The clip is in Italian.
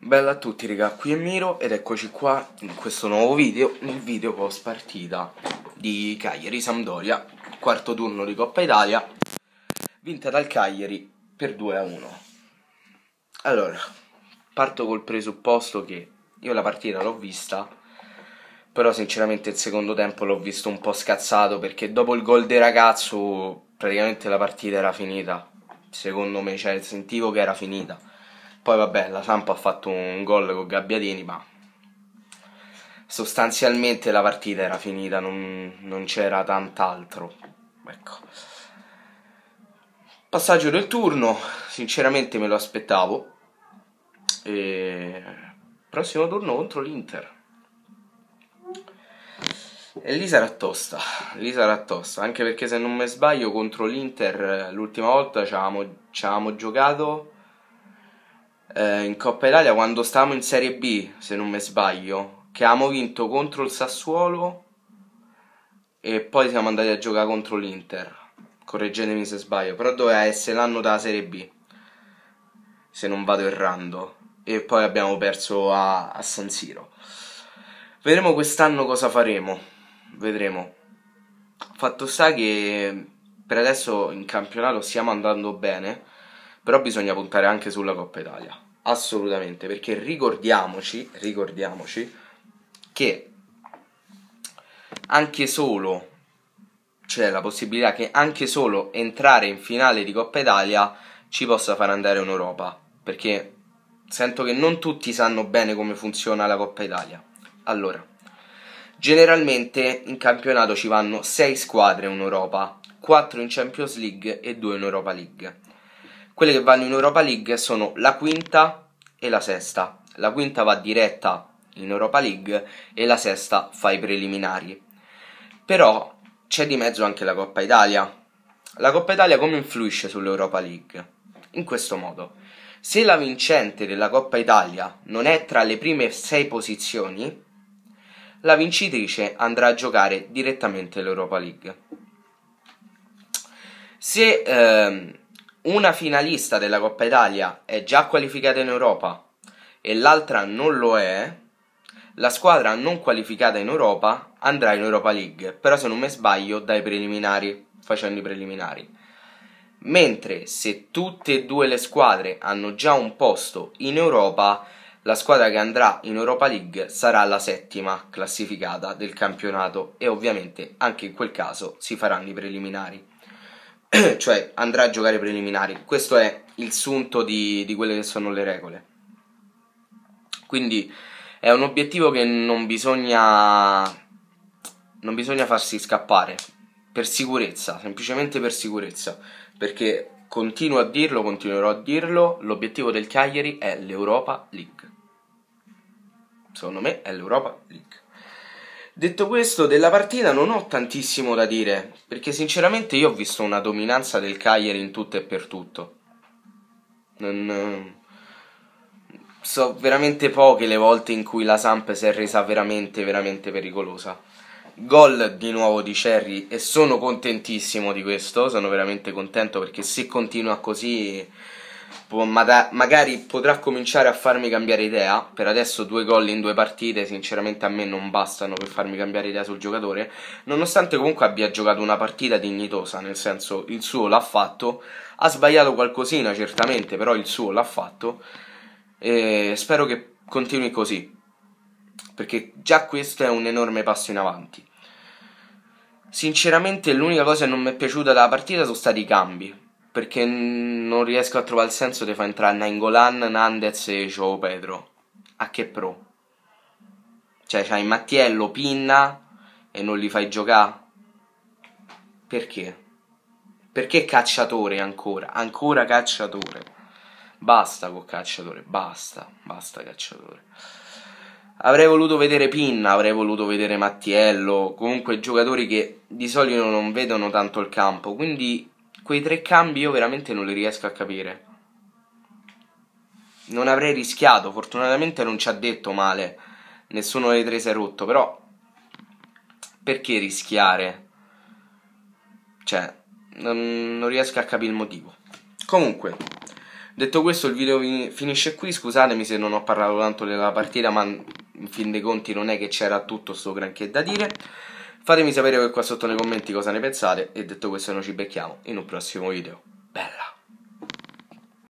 Bella a tutti raga, qui è Miro ed eccoci qua in questo nuovo video, nel video post partita di Cagliari-Sampdoria, quarto turno di Coppa Italia, vinta dal Cagliari per 2-1. Allora, parto col presupposto che io la partita l'ho vista, però sinceramente il secondo tempo l'ho visto un po' scazzato perché dopo il gol del ragazzo praticamente la partita era finita, secondo me, cioè sentivo che era finita. Poi vabbè, la Samp ha fatto un gol con Gabbiadini, ma sostanzialmente la partita era finita, non c'era tant'altro. Ecco. Passaggio del turno, sinceramente me lo aspettavo. E prossimo turno contro l'Inter. E lì sarà tosta, anche perché se non mi sbaglio contro l'Inter l'ultima volta ci avevamo giocato in Coppa Italia quando stavamo in Serie B, se non mi sbaglio, che avevamo vinto contro il Sassuolo e poi siamo andati a giocare contro l'Inter. Correggetemi se sbaglio, però doveva essere l'anno della Serie B, se non vado errando, e poi abbiamo perso a San Siro. Vedremo quest'anno cosa faremo, vedremo. Fatto sta che per adesso in campionato stiamo andando bene, però bisogna puntare anche sulla Coppa Italia, assolutamente, perché ricordiamoci che anche solo c'è la possibilità che anche solo entrare in finale di Coppa Italia ci possa far andare in Europa, perché sento che non tutti sanno bene come funziona la Coppa Italia. Allora, generalmente in campionato ci vanno 6 squadre in Europa, 4 in Champions League e 2 in Europa League. Quelle che vanno in Europa League sono la quinta e la sesta. La quinta va diretta in Europa League e la sesta fa i preliminari. Però c'è di mezzo anche la Coppa Italia. La Coppa Italia come influisce sull'Europa League? In questo modo: se la vincente della Coppa Italia non è tra le prime 6 posizioni, la vincitrice andrà a giocare direttamente l'Europa League. Se una finalista della Coppa Italia è già qualificata in Europa e l'altra non lo è, la squadra non qualificata in Europa andrà in Europa League, però se non mi sbaglio dai preliminari, facendo i preliminari. Mentre se tutte e due le squadre hanno già un posto in Europa, la squadra che andrà in Europa League sarà la settima classificata del campionato e ovviamente anche in quel caso si faranno i preliminari. Cioè andrà a giocare i preliminari. Questo è il sunto di quelle che sono le regole. Quindi è un obiettivo che non bisogna farsi scappare, per sicurezza, semplicemente per sicurezza, perché continuerò a dirlo, l'obiettivo del Cagliari è l'Europa League. Secondo me è l'Europa League. Detto questo, della partita non ho tantissimo da dire, perché sinceramente io ho visto una dominanza del Cagliari in tutto e per tutto. So veramente poche le volte in cui la Samp si è resa veramente pericolosa. Gol di nuovo di Cerri e sono contentissimo di questo, sono veramente contento perché se continua così magari potrà cominciare a farmi cambiare idea. Per adesso 2 gol in 2 partite sinceramente a me non bastano per farmi cambiare idea sul giocatore, nonostante comunque abbia giocato una partita dignitosa, nel senso il suo l'ha fatto, ha sbagliato qualcosina certamente, però il suo l'ha fatto e spero che continui così, perché già questo è un enorme passo in avanti. Sinceramente l'unica cosa che non mi è piaciuta della partita sono stati i cambi, perché non riesco a trovare il senso di far entrare Nainggolan, Nandez e João Pedro. A che pro? Cioè c'hai Mattiello, Pinna e non li fai giocare? Perché? Perché cacciatore ancora? Ancora cacciatore. Basta con cacciatore, basta cacciatore. Avrei voluto vedere Pinna, avrei voluto vedere Mattiello, comunque giocatori che di solito non vedono tanto il campo, quindi quei 3 cambi io veramente non li riesco a capire. Non avrei rischiato, fortunatamente non ci ha detto male, nessuno dei 3 si è rotto, però perché rischiare? Cioè, non riesco a capire il motivo. Comunque, Detto questo, il video finisce qui. Scusatemi se non ho parlato tanto della partita, ma in fin dei conti non è che c'era tutto sto granché da dire. Fatemi sapere qua sotto nei commenti cosa ne pensate, e detto questo noi ci becchiamo in un prossimo video. Bella!